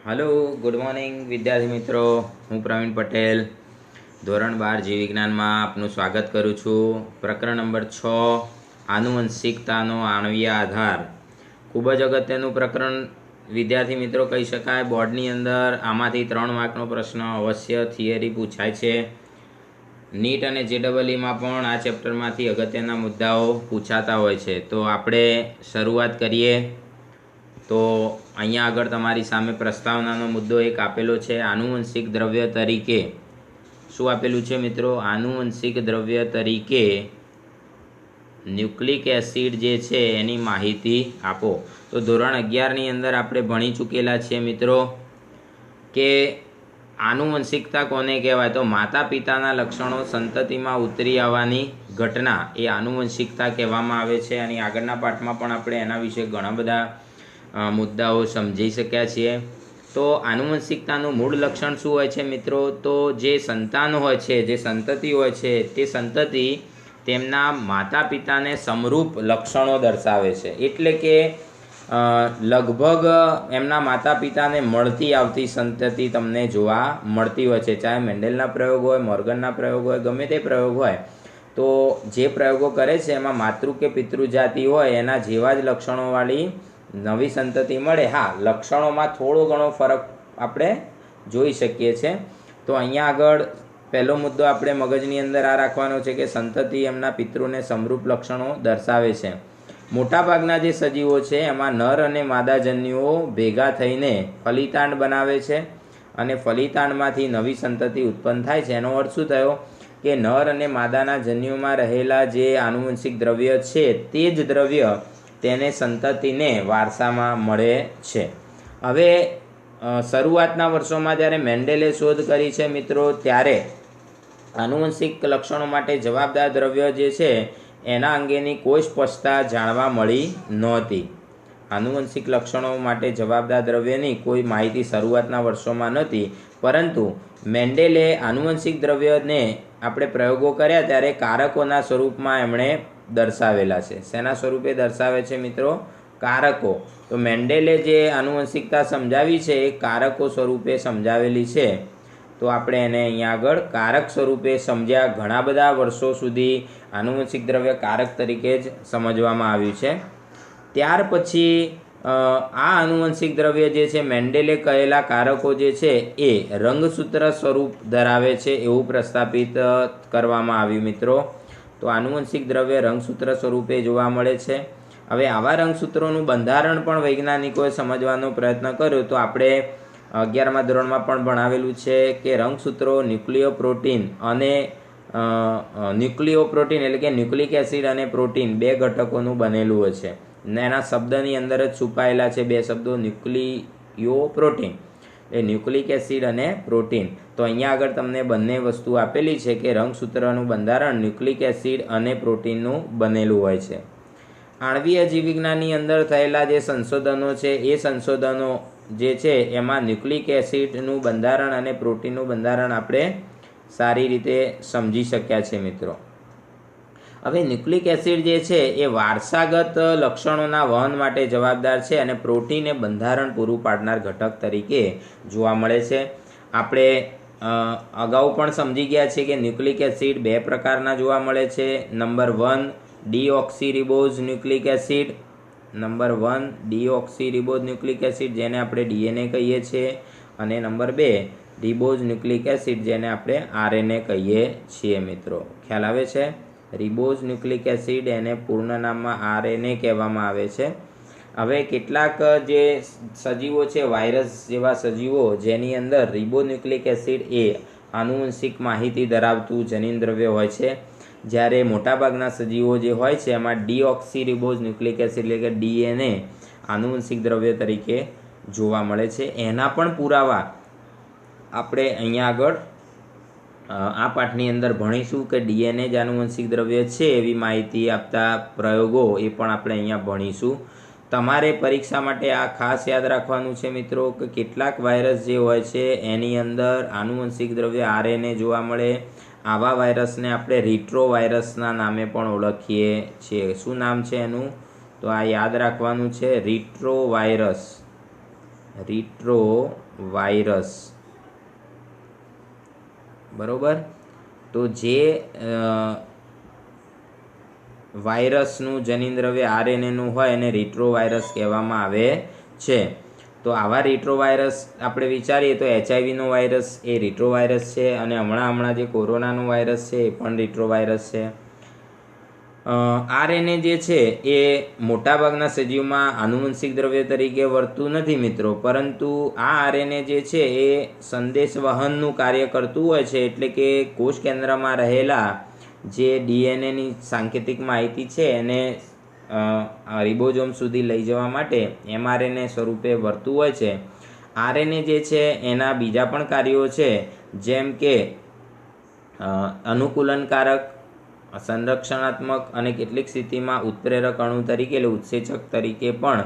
Hello good morning विद्यार्थी मित्रों, હું પ્રવીણ પટેલ ધોરણ 12 જીવ વિજ્ઞાનમાં આપનું સ્વાગત કરું છું। પ્રકરણ નંબર 6 આનુવંશિકતાનો આણ્વીય આધાર ખૂબ જ અગત્યનું પ્રકરણ વિદ્યાર્થી મિત્રો કહી શકાય। બોર્ડની અંદર આમાંથી 3 માર્કનો પ્રશ્ન અવશ્ય થિયરી પૂછાય છે। નીટ અને જેડબલઈમાં પણ આ ચેપ્ટરમાંથી અગત્યના મુદ્દાઓ પૂછાતા હોય છે। તો આપણે શરૂઆત કરીએ। તો અહીંયા આગળ તમારી સામે પ્રસ્તાવનાનો મુદ્દો એક આપેલો છે। આનુવંશિક દ્રવ્ય તરીકે શું આપેલું છે મિત્રો? આનુવંશિક દ્રવ્ય તરીકે ન્યુક્લિક એસિડ જે છે એની માહિતી આપો। તો ધોરણ 11ની અંદર આપણે ભણી ચૂકેલા છીએ મિત્રો કે આનુવંશિકતા કોને કહેવાય? તો માતા પિતાના લક્ષણો સંતતિમાં ઉતરી આવવાની ઘટના એ આનુવંશિકતા કહેવામાં આવે છે। અને આગળના પાઠમાં પણ આપણે એના વિશે ઘણા બધા મુદ્દાઓ સમજી શક્યા છીએ। તો આનુવંશિકતાનું મૂળ લક્ષણ શું હોય છે મિત્રો? તો જે સંતાન હોય છે, જે સંતતિ હોય છે, તે સંતતિ તેમના માતા પિતાને સમરૂપ લક્ષણો દર્શાવે છે। એટલે કે લગભગ એમના માતા પિતાને મળતી આવતી સંતતિ તમને જોવા મળતી હોય છે। ચાહે મેન્ડેલના પ્રયોગ હોય, મોર્ગનના પ્રયોગ હોય, ગમે તે પ્રયોગ હોય, તો જે પ્રયોગો કરે છે એમાં માતૃ કે પિતૃ જાતિ હોય એના જેવા જ લક્ષણોવાળી નવી સંતતિ મળે। હા, લક્ષણોમાં થોડો ઘણો ફરક આપણે જોઈ શકીએ છીએ। તો અહીંયા આગળ પહેલો મુદ્દો આપણે મગજની અંદર આ રાખવાનો છે કે સંતતિ એમના પિતૃને સમરૂપ લક્ષણો દર્શાવે છે। મોટાભાગના જે સજીવો છે એમાં નર અને માદા જન્યુઓ ભેગા થઈને ફલિતાંડ બનાવે છે અને ફલિતાંડમાંથી નવી સંતતિ ઉત્પન્ન થાય છે। એનો અર્થ શું થયો કે નર અને માદાના જન્યુમાં રહેલા જે આનુવંશિક દ્રવ્ય છે તે જ દ્રવ્ય તેને સંતતિને વારસામાં મળે છે। હવે શરૂઆતના વર્ષોમાં જ્યારે મેન્ડેલે શોધ કરી છે મિત્રો, ત્યારે આનુવંશિક લક્ષણો માટે જવાબદાર દ્રવ્ય જે છે એના અંગેની કોઈ સ્પષ્ટતા જાણવા મળી નહોતી। આનુવંશિક લક્ષણો માટે જવાબદાર દ્રવ્યની કોઈ માહિતી શરૂઆતના વર્ષોમાં નહોતી, પરંતુ મેન્ડેલે આનુવંશિક દ્રવ્યને આપણે પ્રયોગો કર્યા ત્યારે કારકોના સ્વરૂપમાં એમણે દર્શાવેલા છે। શેના સ્વરૂપે દર્શાવે છે મિત્રો? કારકો। તો મેન્ડેલે જે આનુવંશિકતા સમજાવી છે એ કારકો સ્વરૂપે સમજાવેલી છે। તો આપણે એને અહીંયા આગળ કારક સ્વરૂપે સમજ્યા। ઘણા બધા વર્ષો સુધી આનુવંશિક દ્રવ્ય કારક તરીકે જ સમજવામાં આવ્યું છે। ત્યાર પછી આ આનુવંશિક દ્રવ્ય જે છે મેન્ડેલે કહેલા કારકો જે છે એ રંગસૂત્ર સ્વરૂપ ધરાવે છે એવું પ્રસ્થાપિત કરવામાં આવ્યું મિત્રો। તો આનુવંશિક દ્રવ્ય રંગસૂત્ર સ્વરૂપે જોવા મળે છે। હવે આવા રંગસૂત્રોનું બંધારણ પણ વૈજ્ઞાનિકોએ સમજવાનો પ્રયત્ન કર્યો। તો આપણે 11મા ધોરણમાં પણ ભણાવેલું છે કે રંગસૂત્રો ન્યુક્લિયોપ્રોટીન અને ન્યુક્લિયોપ્રોટીન એટલે કે ન્યુક્લિક એસિડ અને પ્રોટીન બે ઘટકોનું બનેલું હોય છે ને એના શબ્દની અંદર જ છુપાયેલા છે બે શબ્દો, ન્યુક્લિયોપ્રોટીન એ ન્યુક્લિક એસિડ અને પ્રોટીન। તો અહીંયા આગળ તમને બંને વસ્તુ આપેલી છે કે રંગસૂત્રનું બંધારણ ન્યુક્લિક એસિડ અને પ્રોટીનનું બનેલું હોય છે। આણ્વીય જીવવિજ્ઞાનની અંદર થયેલા જે સંશોધનો છે એ સંશોધનો જે છે એમાં ન્યુક્લિક એસિડનું બંધારણ અને પ્રોટીનનું બંધારણ આપણે સારી રીતે સમજી શક્યા છે મિત્રો। હવે ન્યુક્લિક એસિડ જે છે એ વારસાગત લક્ષણોના વહન માટે જવાબદાર છે અને પ્રોટીન એ બંધારણ પૂરું પાડનાર ઘટક તરીકે જોવા મળે છે। આપણે અગાઉ પણ સમજી ગયા છે કે ન્યુક્લિક એસિડ બે પ્રકારના જોવા મળે છે। Number 1 deoxyribose nucleic acid, number 1 deoxyribose nucleic acid જેને આપણે ડીએનએ કહીએ છીએ, અને નંબર 2 રિબોઝ ન્યુક્લિક એસિડ જેને આપણે આરએનએ કહીએ છીએ મિત્રો। ખ્યાલ આવે છે? રિબોઝ ન્યુક્લિક એસિડ એને પૂર્ણ નામમાં આરએનએ કહેવામાં આવે છે। હવે કેટલાક જે સજીવો છે, વાયરસ જેવા સજીવો જેની અંદર રિબોન્યુક્લિક એસિડ એ આનુવંશિક માહિતી ધરાવતું જનીન દ્રવ્ય હોય છે, જ્યારે મોટાભાગના સજીવો જે હોય છે એમાં ડીઓક્સીરિબોઝ ન્યુક્લિક એસિડ એટલે કે ડીએનએ આનુવંશિક દ્રવ્ય તરીકે જોવા મળે છે। એના પણ પુરાવા આપણે અહીંયા આગળ આ પાઠની અંદર ભણીશું કે ડીએનએ જ આનુવંશિક દ્રવ્ય છે એવી માહિતી આપતા પ્રયોગો એ પણ આપણે અહીંયા ભણીશું। તમારે પરીક્ષા માટે આ ખાસ યાદ રાખવાનું છે મિત્રો કે કેટલાક વાયરસ જે હોય છે એની અંદર આનુવંશિક દ્રવ્ય આરએનએ જોવા મળે। આવા વાયરસને આપણે રીટ્રો વાયરસના નામે પણ ઓળખીએ છીએ। શું નામ છે એનું? તો આ યાદ રાખવાનું છે, રીટ્રો વાયરસ। રીટ્રોવાયરસ, બરોબર. તો જે વાયરસનું જનીનદ્રવ્ય આરએનએનું હોય એને રીટ્રોવાયરસ કહેવામાં આવે છે. તો આવા રીટ્રોવાયરસ આપણે વિચારીએ તો એચઆઈવીનો વાયરસ એ રીટ્રોવાયરસ છે, અને હમણાં જે કોરોનાનો વાયરસ છે એ પણ રીટ્રોવાયરસ છે. આરએનએ જે છે એ મોટાભાગના સજીવમાં આનુવંશિક દ્રવ્ય તરીકે વર્તું નથી મિત્રો, પરંતુ આ આરએનએ જે છે એ સંદેશ વહનનું કાર્ય કરતું હોય છે. એટલે કે કોષ કેન્દ્રમાં રહેલા જે ડીએનએની સાંકેતિક માહિતી છે એને રિબોઝોમ સુધી લઈ જવા માટે એમઆરએનએ સ્વરૂપે વર્તું હોય છે. આરએનએ જે છે એના બીજા પણ કાર્યો છે, જેમ કે અનુકૂલનકારક, સંરક્ષણાત્મક અને કેટલીક સ્થિતિમાં ઉત્પ્રેરક અણુ તરીકે એટલે ઉત્સેચક તરીકે પણ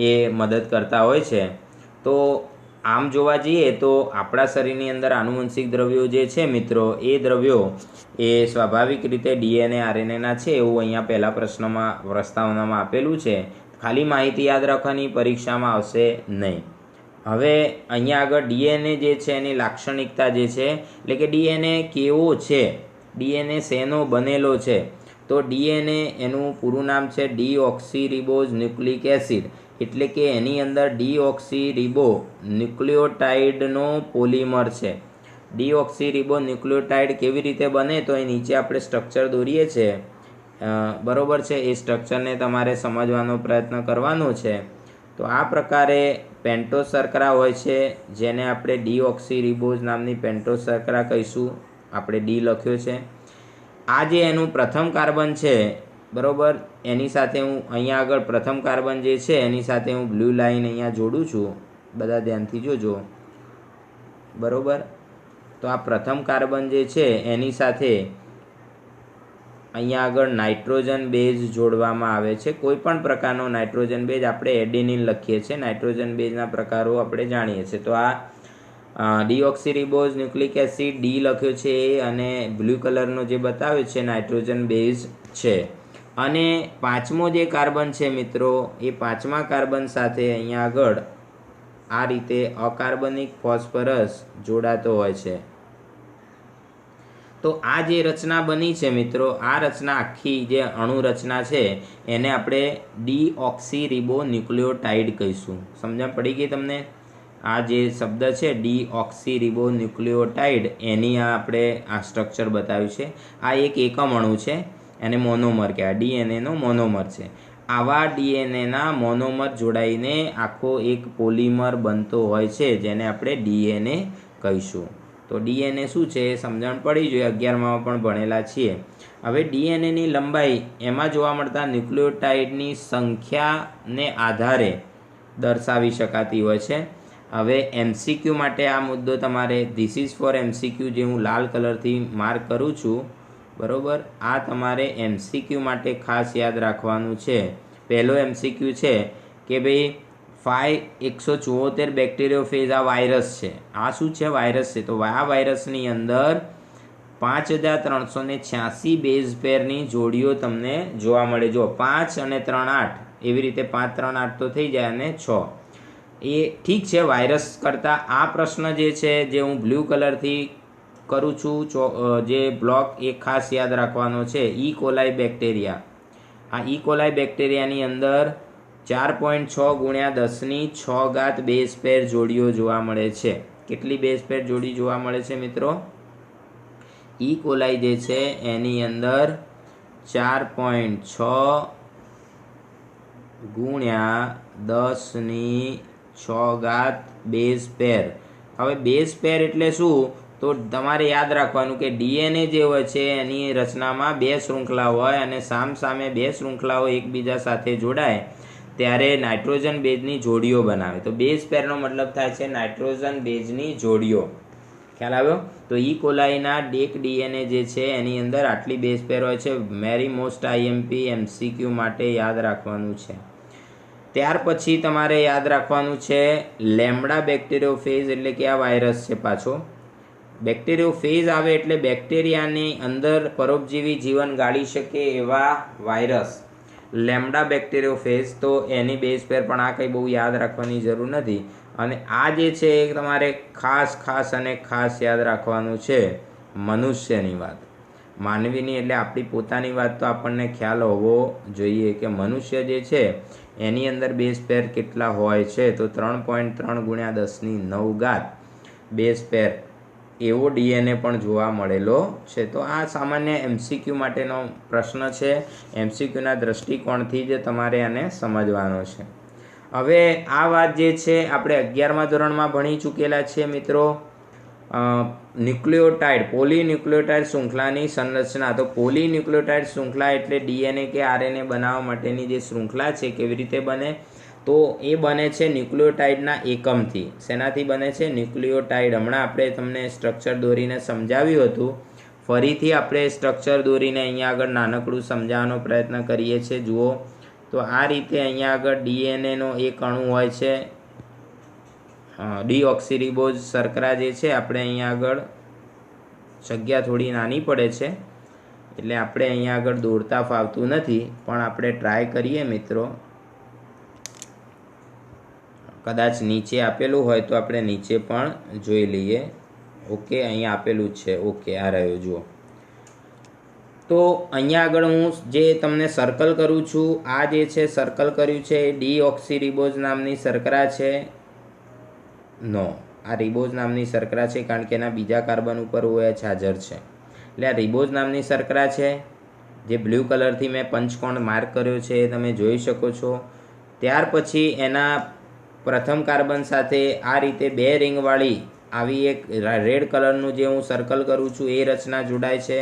એ મદદ કરતા હોય છે. તો આમ જોવા જઈએ તો આપણા શરીરની અંદર આનુવંશિક દ્રવ્યો જે છે મિત્રો, એ દ્રવ્યો એ સ્વાભાવિક રીતે ડીએનએ આરએનએના છે એવું અહીંયા પહેલા પ્રસ્તાવનામાં આપેલું છે. ખાલી માહિતી યાદ રાખવાની, પરીક્ષામાં આવશે નહીં. હવે અહીંયા આગળ ડીએનએ જે છે એની લાક્ષણિકતા જે છે, એટલે કે ડીએનએ કેવો છે, ડીએનએ શેનો બનેલો છે. તો ડીએનએ એનું પૂરું નામ છે ડીઓક્સીરીબોઝ ન્યુક્લિક એસિડ, એટલે કે એની અંદર ડીઓક્સીરીબો ન્યુક્લિયોટાઇડનો પોલિમર છે. ડીઓક્સીરીબો ન્યુક્લિયોટાઇડ કેવી રીતે બને તો એ નીચે આપણે સ્ટ્રક્ચર દોરીએ છીએ, બરોબર છે. એ સ્ટ્રક્ચરને તમારે સમજવાનો પ્રયત્ન કરવાનો છે. તો આ પ્રકારે પેન્ટોઝ શર્કરા હોય છે, જેને આપણે ડીઓક્સીરીબોઝ નામની પેન્ટોઝ શર્કરા કહીશું. આપણે ડી લખ્યો છે. આ જે એનું પ્રથમ કાર્બન છે, બરોબર, એની સાથે હું અહીંયા આગળ પ્રથમ કાર્બન જે છે એની સાથે હું બ્લુ લાઈન અહીંયા જોડું છું, બધા ધ્યાનથી જોજો, બરોબર. તો આ પ્રથમ કાર્બન જે છે એની સાથે અહીંયા આગળ નાઇટ્રોજન બેઝ જોડવામાં આવે છે. કોઈ પણ પ્રકારનો નાઇટ્રોજન બેઝ, આપણે એડેનિન લખીએ છીએ, નાઇટ્રોજન બેઝના પ્રકારો આપણે જાણીએ છીએ. તો આ ડીઓક્સીરીબોઝ ન્યુક્લિક એસિડ ડી લખ્યો છે, અને બ્લુ કલરનો જે બતાવ્યો છે નાઇટ્રોજન બેઝ છે. અને પાંચમો જે કાર્બન છે મિત્રો, એ પાંચમા કાર્બન સાથે અહીંયા આગળ આ રીતે અકાર્બનિક ફોસ્ફરસ જોડાતો હોય છે. તો આ જે રચના બની છે મિત્રો, આ રચના આખી જે અણુ રચના છે એને આપણે ડીઓક્સીરીબો ન્યુક્લિયોટાઇડ કહીશું. સમજણ પડી ગઈ તમને? આ જે શબ્દ છે ડીઓક્સીરીબો ન્યુક્લિયોટાઇડ, એની આપણે આ સ્ટ્રક્ચર બતાવ્યું છે. આ એક એકમ અણુ છે, એને મોનોમર કહેવાય, ડીએનએનો મોનોમર છે. આવા ડીએનએના મોનોમર જોડાઈને આખો એક પોલિમર બનતો હોય છે, જેને આપણે ડીએનએ કહીશું. તો ડીએનએ શું છે એ સમજણ પડી જોઈએ, 11માં પણ ભણેલા છીએ. હવે ડીએનએની લંબાઈ એમાં જોવા મળતા ન્યુક્લિયોટાઇડની સંખ્યાને આધારે દર્શાવી શકાતી હોય છે. હવે એમસીક્યુ માટે આ મુદ્દો તમારે ધીસ ઇઝ ફોર એમસીક્યુ, જે હું લાલ કલરથી માર્ક કરું છું, બરોબર, આ તમારે એમસીક્યુ માટે ખાસ યાદ રાખવાનું છે. પહેલો એમસીક્યુ છે કે ભાઈ 174 બેક્ટેરિયોફેજ આ વાયરસ છે. આ શું છે? વાયરસ છે. તો આ વાયરસની અંદર 5386 બેઝ પેરની જોડીઓ તમને જોવા મળે. જો 5 અને 3 8, એવી રીતે 5 3 8 તો થઈ જાય, અને 6 એ ઠીક છે. વાયરસ કરતાં આ પ્રશ્ન જે છે, જે હું બ્લુ કલરથી કરું છું, જે બ્લોક એ ખાસ યાદ રાખવાનો છે. ઈ કોલાઈ બેક્ટેરિયા, આ ઈ કોલાઈ બેક્ટેરિયાની અંદર 4.6 ગુણ્યા 10⁶ બેઝ પેર જોડીઓ જોવા મળે છે. કેટલી બેઝ પેર જોડી જોવા મળે છે મિત્રો? ઈ કોલાઈ જે છે એની અંદર 4.6 ગુણ્યા 10⁶ બેઝ પેર. હવે બેઝ પેર એટલે શું? તો તમારે યાદ રાખવાનું કે ડીએનએ જે હોય છે એની રચનામાં 2 શૃંખલા હોય, અને સામસામે 2 શૃંખલાઓ એકબીજા સાથે જોડાય ત્યારે નાઇટ્રોજન બેઝની જોડીઓ બનાવે. તો બેઝ પેરનો મતલબ થાય છે નાઇટ્રોજન બેઝની જોડીઓ. ખ્યાલ આવ્યો? તો ઈ કોલાઈના ડેક ડીએનએ જે છે એની અંદર આટલી બેઝ પેર હોય છે. વેરી મોસ્ટ આઈએમપી એમસીક્યુ માટે યાદ રાખવાનું છે. ત્યાર પછી તમારે યાદ રાખવાનું છે લેમ્ડા બેક્ટેરિયોફેજ, એટલે કે આ વાયરસ છે પાછો. બેક્ટેરિયોફેજ આવે એટલે બેક્ટેરિયાની અંદર પરોપજીવી જીવન ગાળી શકે એવા વાયરસ. લેમ્ડા બેક્ટેરિયોફેજ, તો એની બેઝ પેર પણ આ કંઈ બહુ યાદ રાખવાની જરૂર નથી. અને આ જે છે એ તમારે ખાસ અને ખાસ યાદ રાખવાનું છે મનુષ્યની વાત, માનવીની એટલે આપણી પોતાની વાત તો આપણને ખ્યાલ હોવો જોઈએ કે મનુષ્ય જે છે એની અંદર બેઝ પેર કેટલા હોય છે. તો 3.3 × 10⁹ બેઝ પેર એવો ડીએનએ પણ જોવા મળેલો છે. તો આ સામાન્ય એમસીક્યુ માટેનો પ્રશ્ન છે. એમસીક્યુના દૃષ્ટિકોણથી જ તમારે આને સમજવાનો છે. હવે આ વાત જે છે આપણે 11મા ધોરણમાં ભણી ચૂકેલા છીએ મિત્રો. ન્યુક્લિયોટાઇડ, પોલીન્યુક્લિયોટાઇડ શૃંખલાની સંરચના. તો પોલીન્યુક્લિયોટાઇડ શૃંખલા એટલે ડીએનએ કે આરએનએ બનાવવા માટેની જે શૃંખલા છે કેવી રીતે બને? તો એ બને છે ન્યુક્લિયોટાઇડના એકમથી. શેનાથી બને છે? ન્યુક્લિયોટાઇડ. હમણાં આપણે તમને સ્ટ્રક્ચર દોરીને સમજાવ્યું હતું. ફરીથી આપણે સ્ટ્રક્ચર દોરીને અહીંયા આગળ નાનકડું સમજાવવાનો પ્રયત્ન કરીએ છીએ. જુઓ તો આ રીતે અહીંયા આગળ ડીએનએનો એક અણુ હોય છે, ડીઓક્સીરીબોઝ શર્કરા જે છે. આપણે અહીંયા આગળ જગ્યા થોડી નાની પડે છે એટલે આપણે અહીંયા આગળ દોરતા ફાવતું નથી, પણ આપણે ટ્રાય કરીએ મિત્રો. કદાચ નીચે આપેલું હોય તો આપણે નીચે પણ જોઈ લઈએ. ઓકે, અહીંયા આપેલું જ છે. ઓકે, આ રહ્યો જુઓ. તો અહીંયા આગળ હું જે તમને સર્કલ કરું છું, આ જે છે સર્કલ કર્યું છે એ ડીઓક્સીરીબોઝ નામની શર્કરા છે. નો, આ રિબોઝ નામની શર્કરા છે કારણ કે એના બીજા કાર્બન ઉપર OH હાજર છે. એટલે આ રિબોઝ નામની શર્કરા છે. જે બ્લુ કલરથી મેં પંચકોણ માર્ક કર્યો છે એ તમે જોઈ શકો છો. ત્યાર પછી એના પ્રથમ કાર્બન સાથે આ રીતે 2 રિંગવાળી આવી એક રેડ કલરનું જે હું સર્કલ કરું છું એ રચના જોડાય છે.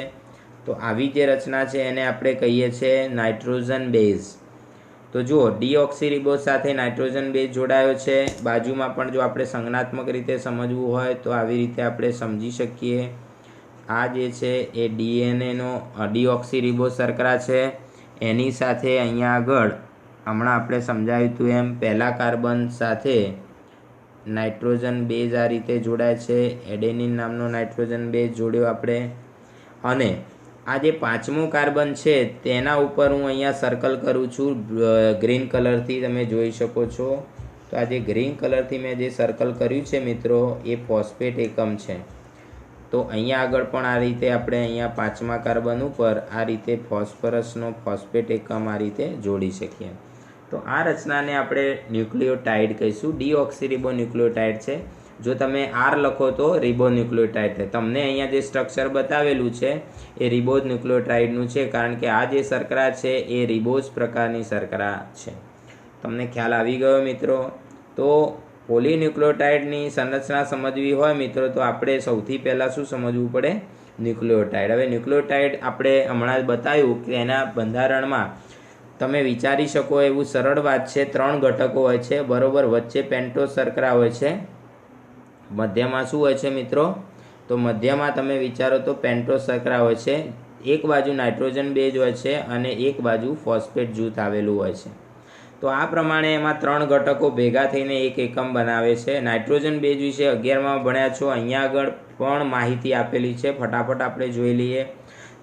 તો આવી જે રચના છે એને આપણે કહીએ છીએ નાઇટ્રોજન બેઝ. તો જુઓ, ડીઓક્સીરીબોઝ સાથે નાઇટ્રોજન બેઝ જોડાયો છે. બાજુમાં પણ જો આપણે સંજ્ઞાત્મક રીતે સમજવું હોય તો આવી રીતે આપણે સમજી શકીએ. આ જે છે એ ડીએનએનો ડીઓક્સીરીબોઝ શર્કરા છે. એની સાથે અહીંયા આગળ હમણાં આપણે સમજાવ્યું હતું એમ પહેલા કાર્બન સાથે નાઇટ્રોજન બેઝ આ રીતે જોડાય છે. એડેનિન નામનો નાઇટ્રોજન બેઝ જોડ્યો આપણે. અને આ જે 5મો કાર્બન છે તેના ઉપર હું અહીંયા સર્કલ કરું છું ગ્રીન કલરથી, તમે જોઈ શકો છો. તો આ જે ગ્રીન કલરથી મેં જે સર્કલ કર્યું છે મિત્રો એ ફોસ્ફેટ એકમ છે. તો અહીંયા આગળ પણ આ રીતે આપણે અહીંયા 5મા કાર્બન ઉપર આ રીતે ફોસ્ફરસનો ફોસ્ફેટ એકમ આ રીતે જોડી શકીએ. તો આ રચનાને આપણે ન્યુક્લિયોટાઇડ કહીશું. ડીઓક્સીરીબો ન્યુક્લિયોટાઇડ છે. જો તમે આર લખો તો રિબો ન્યુક્લિયોટાઇડ છે. તમને અહીંયા જે સ્ટ્રક્ચર બતાવેલું છે એ રિબોઝ ન્યુક્લિયોટાઇડનું છે કારણ કે આ જે શર્કરા છે એ રિબોઝ પ્રકારની શર્કરા છે. તમને ખ્યાલ આવી ગયો મિત્રો? તો પોલીન્યુક્લિયોટાઇડની સંરચના સમજવી હોય મિત્રો તો આપણે સૌથી પહેલાં શું સમજવું પડે? ન્યુક્લિયોટાઇડ. હવે ન્યુક્લિયોટાઇડ આપણે હમણાં જ બતાવ્યું કે એના બંધારણમાં તમે વિચારી શકો એવું સરળ વાત છે. 3 ઘટકો હોય છે બરોબર. વચ્ચે પેન્ટોઝ શર્કરા હોય છે. મધ્યમાં શું હોય છે મિત્રો? તો મધ્યમાં તમે વિચારો તો પેન્ટોઝ શર્કરા હોય છે. એક બાજુ નાઇટ્રોજન બેઝ હોય છે અને એક બાજુ ફોસ્ફેટ જૂથ આવેલું હોય છે. તો આ પ્રમાણે એમાં 3 ઘટકો ભેગા થઈને એક એકમ બનાવે છે. નાઇટ્રોજન બેઝ વિશે 11માં ભણ્યા છો. અહીંયા આગળ પણ માહિતી આપેલી છે, ફટાફટ આપણે જોઈ લઈએ.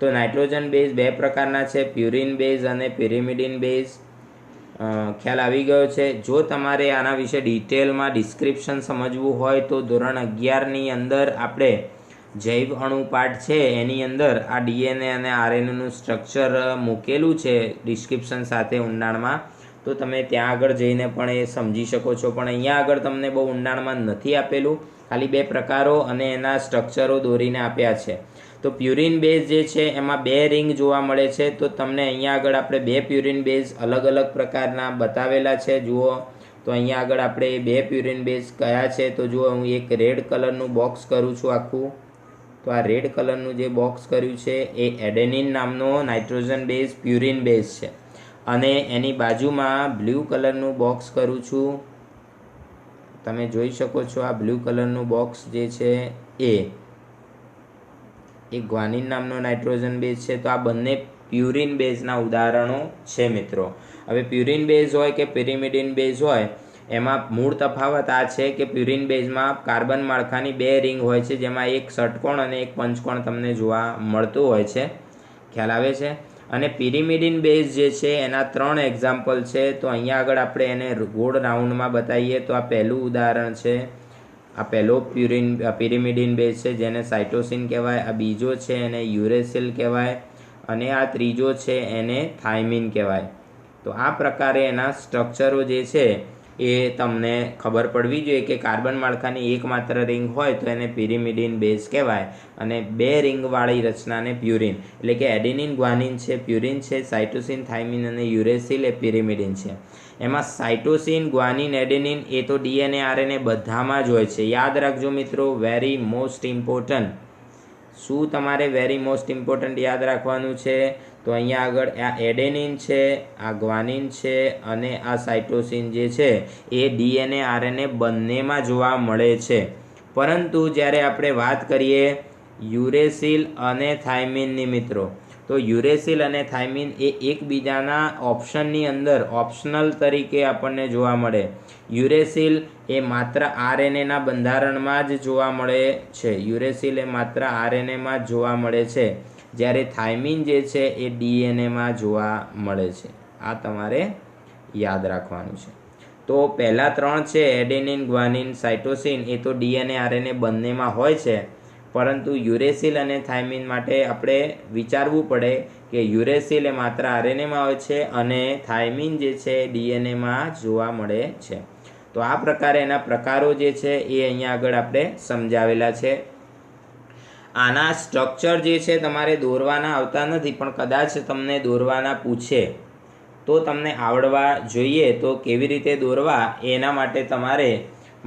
તો નાઇટ્રોજન બેઝ 2 પ્રકારના છે, પ્યુરિન બેઝ અને પિરિમિડિન બેઝ. ખ્યાલ આવી ગયો છે? જો તમારે આના વિશે ડિટેલમાં ડિસ્ક્રિપ્શન સમજવું હોય તો ધોરણ 11ની અંદર આપણે જૈવ અણુ પાઠ છે એની અંદર આ ડીએનએ અને આરએનએનું સ્ટ્રક્ચર મૂકેલું છે ડિસ્ક્રિપ્શન સાથે ઊંડાણમાં. તો તમે ત્યાં આગળ જઈને પણ એ સમજી શકો છો. પણ અહીંયા આગળ તમને બહુ ઊંડાણમાં નથી આપેલું, ખાલી 2 પ્રકારો અને એના સ્ટ્રક્ચરો દોરીને આપ્યા છે. તો પ્યુરિન બેઝ જે છે એમાં 2 રિંગ જોવા મળે છે. તો તમને અહીંયા આગળ આપણે 2 પ્યુરિન બેઝ અલગ અલગ પ્રકારના બતાવેલા છે. જુઓ તો અહીંયા આગળ આપણે 2 પ્યુરિન બેઝ કયા છે? તો જુઓ, હું એક રેડ કલરનું બોક્સ કરું છું આખું. તો આ રેડ કલરનું જે બોક્સ કર્યું છે એ એડેનિન નામનો નાઇટ્રોજન બેઝ પ્યુરિન બેઝ છે. અને એની બાજુમાં બ્લુ કલરનું બોક્સ કરું છું. તમે જોઈ શકો છો આ બ્લુ કલરનું બોક્સ જે છે એ ગ્વાનિન નામનો નાઇટ્રોજન બેઝ છે. તો આ બંને પ્યુરિન બેઝના ઉદાહરણો છે મિત્રો. હવે પ્યુરિન બેઝ હોય કે પિરિમિડિન બેઝ હોય એમાં મૂળ તફાવત આ છે કે પ્યુરિન બેઝમાં કાર્બન માળખાની 2 રિંગ હોય છે જેમાં એક ષટકોણ અને એક પંચકોણ તમને જોવા મળતું હોય છે. ખ્યાલ આવે છે? અને પિરિમિડિન બેઝ જે છે એના 3 એક્ઝામ્પલ છે. તો અહીંયા આગળ આપણે એને ગોળ રાઉન્ડમાં બતાવીએ તો આ પહેલું ઉદાહરણ છે. આ પહેલો પિરિમિડિન બેઝ છે જેને સાઇટોસિન કહેવાય. આ બીજો છે એને યુરેસિલ કહેવાય અને આ ત્રીજો છે એને થાઇમિન કહેવાય. તો આ પ્રકારે એના સ્ટ્રક્ચરો જે છે એ તમને ખબર પડવી જોઈએ કે કાર્બન માળખાની એકમાત્ર રિંગ હોય તો એને પિરિમિડિન બેઝ કહેવાય અને 2 રિંગવાળી રચનાને પ્યુરિન, એટલે કે એડેનિન ગ્વાનિન છે પ્યુરિન છે, સાઇટોસિન થાઇમિન અને યુરેસિલ એ પિરિમિડિન છે. એમાં સાઇટોસિન ગ્વાનિન એડેનિન એ તો ડીએનએ આરએનએ બધામાં જ હોય છે. યાદ રાખજો મિત્રો, વેરી મોસ્ટ ઇમ્પોર્ટન્ટ. શું તમારે વેરી મોસ્ટ ઇમ્પોર્ટન્ટ યાદ રાખવાનું છે? તો અહીંયા આગળ આ એડેનિન છે, આ ગ્વાનિન છે અને આ સાઇટોસિન જે છે એ ડીએનએ આરએનએ બંનેમાં જોવા મળે છે. પરંતુ જ્યારે આપણે વાત કરીએ યુરેસિલ અને થાઇમિનની મિત્રો, તો યુરેસિલ અને થાઇમિન એ એકબીજાના ઓપ્શનની અંદર ઓપ્શનલ તરીકે આપણને જોવા મળે. યુરેસિલ એ માત્ર આરએનએના બંધારણમાં જ જોવા મળે છે. યુરેસિલ એ માત્ર આરએનએમાં જ જોવા મળે છે, જ્યારે થાઇમિન જે છે એ ડીએનએમાં જોવા મળે છે. આ તમારે યાદ રાખવાનું છે. તો પહેલાં 3 છે એડેનિન ગ્વાનિન સાઇટોસિન એ તો ડીએનએ આરએનએ બંનેમાં હોય છે, પરંતુ યુરેસિલ અને થાઇમિન માટે આપણે વિચારવું પડે કે યુરેસિલ એ માત્ર આરએનએમાં હોય છે અને થાઇમિન જે છે ડીએનએમાં જોવા મળે છે. તો આ પ્રકારે એના પ્રકારો જે છે એ અહીંયા આગળ આપણે સમજાવેલા છે. આના સ્ટ્રક્ચર જે છે તમારે દોરવાના આવતા નથી, પણ કદાચ તમને દોરવાના પૂછે તો તમને આવડવા જોઈએ. તો કેવી રીતે દોરવા એના માટે તમારે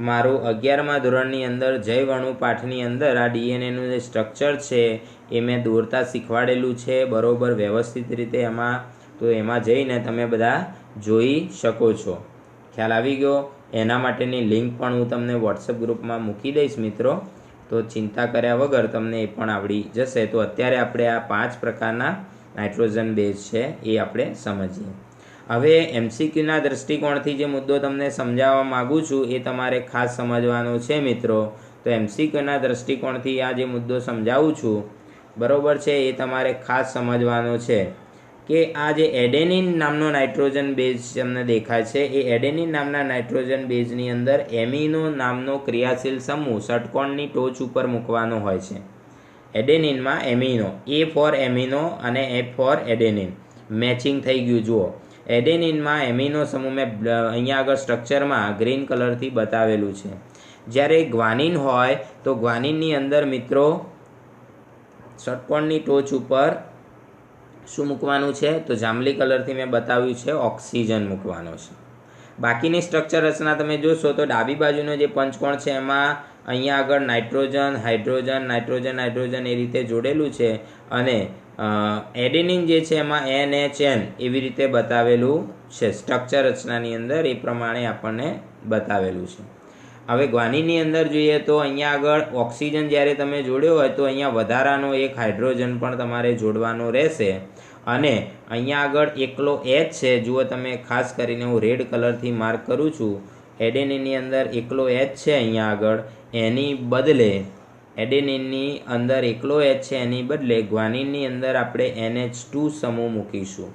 મારું 11મા ધોરણની અંદર જૈવઅણુ પાઠની અંદર આ ડીએનએનું જે સ્ટ્રક્ચર છે એ મેં દોરતા શીખવાડેલું છે બરાબર વ્યવસ્થિત રીતે એમાં. તો એમાં જઈને તમે બધા જોઈ શકો છો. ખ્યાલ આવી ગયો? એના માટેની લિંક પણ હું તમને વોટ્સએપ ગ્રુપમાં મૂકી દઈશ મિત્રો, તો ચિંતા કર્યા વગર તમને એ પણ આવડી જશે. તો અત્યારે આપણે આ 5 પ્રકારના નાઇટ્રોજન બેઝ છે એ આપણે સમજીએ. હવે એમસીક્યુના દૃષ્ટિકોણથી જે મુદ્દો તમને સમજાવવા માગું છું એ તમારે ખાસ સમજવાનો છે મિત્રો. તો એમસીક્યુના દૃષ્ટિકોણથી આ જે મુદ્દો સમજાવું છું બરાબર છે એ તમારે ખાસ સમજવાનો છે કે આ જે એડેનિન નામનો નાઇટ્રોજન બેઝ તમને દેખાય છે એ એડેનિન નામના નાઇટ્રોજન બેઝની અંદર એમિનો નામનો ક્રિયાશીલ સમૂહ ષટકોણની ટોચ ઉપર મૂકવાનો હોય છે. એડેનિનમાં એમિનો, એ ફોર એમિનો અને એ ફોર એડેનિન મેચિંગ થઈ ગયું. જુઓ, એડેનિનમાં એમિનો સમૂહ મેં અહીંયા આગળ સ્ટ્રક્ચરમાં ગ્રીન કલરથી બતાવેલું છે. જ્યારે ગ્વાનિન હોય તો ગ્વાનિનની અંદર મિત્રો ષટકોણની ટોચ ઉપર શું મૂકવાનું છે? તો જાંબલી કલરથી મેં બતાવ્યું છે ઓક્સિજન મૂકવાનો છે. બાકીની સ્ટ્રક્ચર રચના તમે જોશો તો ડાબી બાજુનો જે પંચકોણ છે એમાં અહીંયા આગળ નાઇટ્રોજન, હાઇડ્રોજન, નાઇટ્રોજન, હાઇડ્રોજન એ રીતે જોડેલું છે અને એડેનિન જે છે એમાં NHN એવી રીતે બતાવેલું છે. સ્ટ્રક્ચર રચનાની અંદર એ પ્રમાણે આપણને બતાવેલું છે. હવે ગ્વાનિનની અંદર જોઈએ તો અહીંયા આગળ ઓક્સિજન જ્યારે તમે જોડ્યો હોય તો અહીંયા વધારાનો એક હાઇડ્રોજન પણ તમારે જોડવાનો રહેશે અને અહીંયા આગળ એકલો H છે. જુઓ તમે, ખાસ કરીને હું રેડ કલરથી માર્ક કરું છું. એડેનિનની અંદર એકલો H છે અહીંયા આગળ, એની બદલે એડેનિનની અંદર એકલો H છે એની બદલે ગ્વાનિનની અંદર આપણે NH2 સમૂહ મૂકીશું.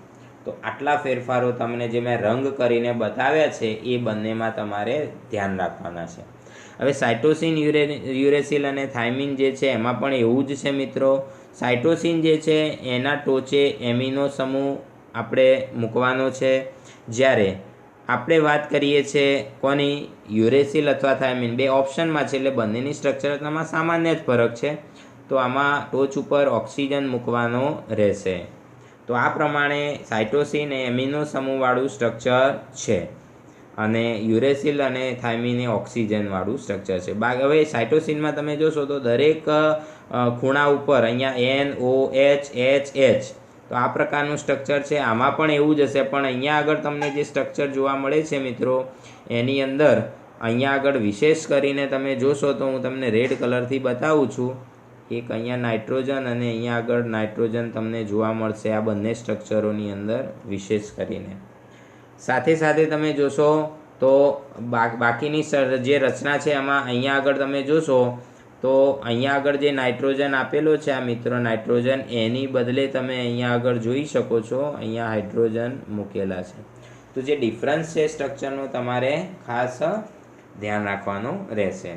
તો આટલા ફેરફારો તમને જે મેં રંગ કરીને બતાવ્યા છે એ બંનેમાં તમારે ધ્યાન રાખવાના છે. હવે સાઇટોસિન, યુરેસિલ અને થાઇમિન જે છે એમાં પણ એવું જ છે મિત્રો. સાઇટોસિન જે છે એના ટોચે એમિનો સમૂહ આપણે મૂકવાનો છે, જ્યારે આપણે વાત કરીએ છીએ કોની? યુરેસિલ અથવા થાઇમિન. બે ઓપ્શનમાં છે એટલે બંનેની સ્ટ્રક્ચરમાં સામાન્ય જ ફરક છે. તો આમાં ટોચ ઉપર ઓક્સિજન મૂકવાનો રહેશે. તો આ પ્રમાણે સાઇટોસિન એ એમિનો સમૂહવાળું સ્ટ્રક્ચર છે અને યુરેસિલ અને થાઇમિન એ ઓક્સિજનવાળું સ્ટ્રક્ચર છે. હવે સાઇટોસિનમાં તમે જોશો તો દરેક ખૂણા ઉપર અહીંયા NOH, H. તો આ પ્રકારનું સ્ટ્રક્ચર છે. આમાં પણ એવું જ હશે, પણ અહીંયા આગળ તમને જે સ્ટ્રક્ચર જોવા મળે છે મિત્રો એની અંદર અહીંયા આગળ વિશેષ કરીને તમે જોશો તો હું તમને રેડ કલરથી બતાવું છું. એક અહીંયા નાઇટ્રોજન અને અહીંયા આગળ નાઇટ્રોજન તમને જોવા મળશે આ બંને સ્ટ્રક્ચરોની અંદર વિશેષ કરીને. સાથે સાથે તમે જોશો તો બાકીની જે રચના છે એમાં અહીંયા આગળ તમે જોશો તો અહીંયા આગળ જે નાઇટ્રોજન આપેલો છે આ મિત્રો નાઇટ્રોજન, એની બદલે તમે અહીંયા આગળ જોઈ શકો છો અહીંયા હાઇડ્રોજન મૂકેલા છે. તો જે ડિફરન્સ છે સ્ટ્રક્ચરનું તમારે ખાસ ધ્યાન રાખવાનું રહેશે.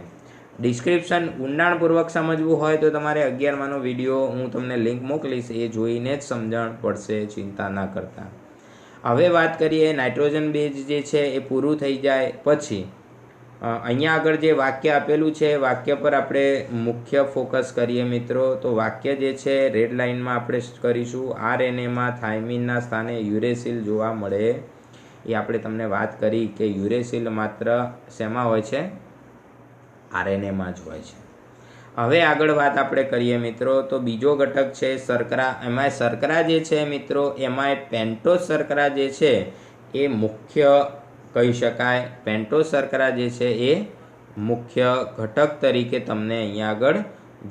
ડિસ્ક્રિપ્શન ઊંડાણપૂર્વક સમજવું હોય તો તમારે 11માનો વિડીયો હું તમને લિંક મોકલીશ, એ જોઈને જ સમજણ પડશે, ચિંતા ના કરતા. હવે વાત કરીએ નાઇટ્રોજન બેઝ જે છે એ પૂરું થઈ જાય પછી અહીંયા આગળ જે વાક્ય આપેલું છે વાક્ય પર આપણે મુખ્ય ફોકસ કરીએ મિત્રો. તો વાક્ય જે છે રેડ લાઇનમાં આપણે કરીશું. RNAમાં થાઇમિનના સ્થાને યુરેસિલ જોવા મળે. એ આપણે તમને વાત કરી કે યુરેસિલ માત્ર શેમાં હોય છે? RNAમાં જ હોય છે. હવે આગળ વાત આપણે કરીએ મિત્રો. તો બીજો ઘટક છે શર્કરા. એમાં શર્કરા જે છે મિત્રો એમાં પેન્ટોઝ શર્કરા જે છે એ મુખ્ય કહી શકાય. પેન્ટોઝ શર્કરા જે છે એ મુખ્ય ઘટક તરીકે તમને અહીંયા આગળ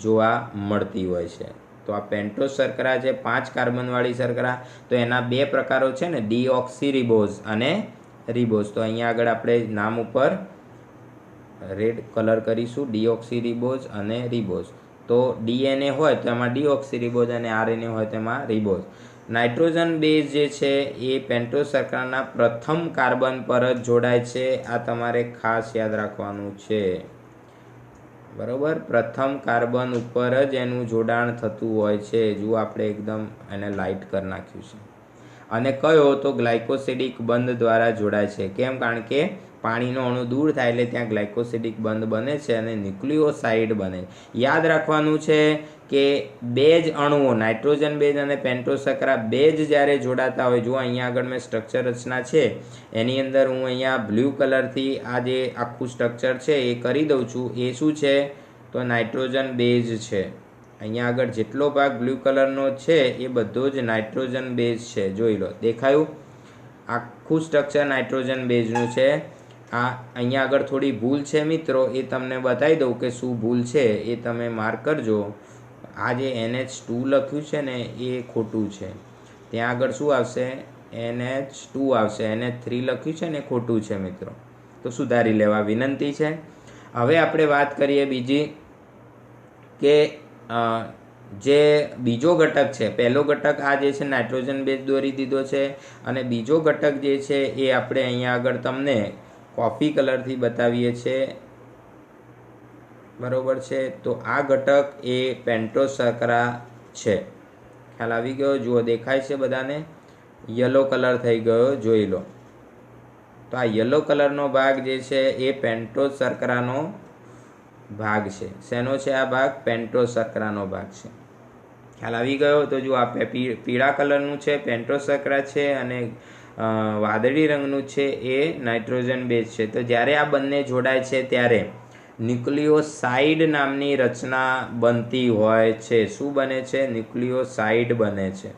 જોવા મળતી હોય છે. તો આ પેન્ટોઝ શર્કરા છે 5 કાર્બનવાળી શર્કરા. તો એના 2 પ્રકારો છે ને, ડીઓક્સીરિબોઝ અને રિબોઝ. તો અહીંયા આગળ આપણે નામ ઉપર રેડ કલર કરીશું, ડીઓક્સીરિબોઝ અને રિબોઝ. તો DNA હોય તો એમાં ડીઓક્સીરિબોઝ અને RNA હોય તો એમાં રિબોઝ. નાઇટ્રોજન બેઝ જે છે એ પેન્ટોઝ શર્કરાના પ્રથમ કાર્બન પર જ જોડાય છે. આ તમારે ખાસ યાદ રાખવાનું છે, બરાબર. પ્રથમ કાર્બન ઉપર જ એનું જોડાણ થતું હોય છે. જો આપણે એકદમ એને લાઇટ કરી નાખ્યું છે. અને કયો તો ગ્લાયકોસિડિક બંધ દ્વારા જોડાય છે. કેમ? કારણ કે પાણીનો અણુ દૂર થાય એટલે ત્યાં ગ્લાયકોસિડિક બંધ બને છે અને ન્યુક્લિયોસાઇડ બને. યાદ રાખવાનું છે કે બે જ અણુઓ નાઇટ્રોજન બેઝ અને પેન્ટોઝ શર્કરા બે જ જ્યારે જોડાતા હોય, જો અહીંયા આગળ મેં સ્ટ્રક્ચર રચના છે એની અંદર હું અહીંયા બ્લુ કલરથી આ જે આખું સ્ટ્રક્ચર છે એ કરી દઉં છું. એ શું છે? તો નાઇટ્રોજન બેઝ છે. અહીંયા આગળ જેટલો ભાગ બ્લુ કલરનો છે એ બધો જ નાઇટ્રોજન બેઝ છે. જોઈ લો, દેખાયું? આખું સ્ટ્રક્ચર નાઇટ્રોજન બેઝનું છે. આ અહીંયા આગળ થોડી ભૂલ છે મિત્રો, એ તમને બતાવી દઉં કે શું ભૂલ છે એ તમે માર્ક કરજો. આ જે NH2 લખ્યું છે ને એ ખોટું છે. ત્યાં આગળ શું આવશે? NH2 આવશે. NH3 લખ્યું છે ને ખોટું છે મિત્રો, તો સુધારી લેવા વિનંતી છે. હવે આપણે વાત કરીએ બીજી કે જે બીજો ઘટક છે. પહેલો ઘટક આ જે છે નાઇટ્રોજન બેઝ દોરી દીધો છે અને બીજો ઘટક જે છે એ આપણે અહીંયા આગળ તમને કોફી કલરથી બતાવીએ છીએ, બરોબર છે. તો આ ઘટક એ પેન્ટોઝ શર્કરા છે. ખ્યાલ આવી ગયો? જુઓ, દેખાય છે બધાને? યલો કલર થઈ ગયો, જોઈ લો. તો આ યલો કલરનો ભાગ જે છે એ પેન્ટોઝ શર્કરાનો ભાગ છે. શેનો છે આ ભાગ? પેન્ટોઝ શર્કરાનો ભાગ છે. ખ્યાલ આવી ગયો? તો જો આ પીળા કલરનું છે પેન્ટોઝ શર્કરા છે અને વાદળી રંગનું છે એ નાઇટ્રોજન બેઝ છે. તો જ્યારે આ બંને જોડાય છે ત્યારે ન્યુક્લિયોસાઇડ નામની રચના બનતી હોય છે. શું બને છે? ન્યુક્લિયોસાઇડ બને છે.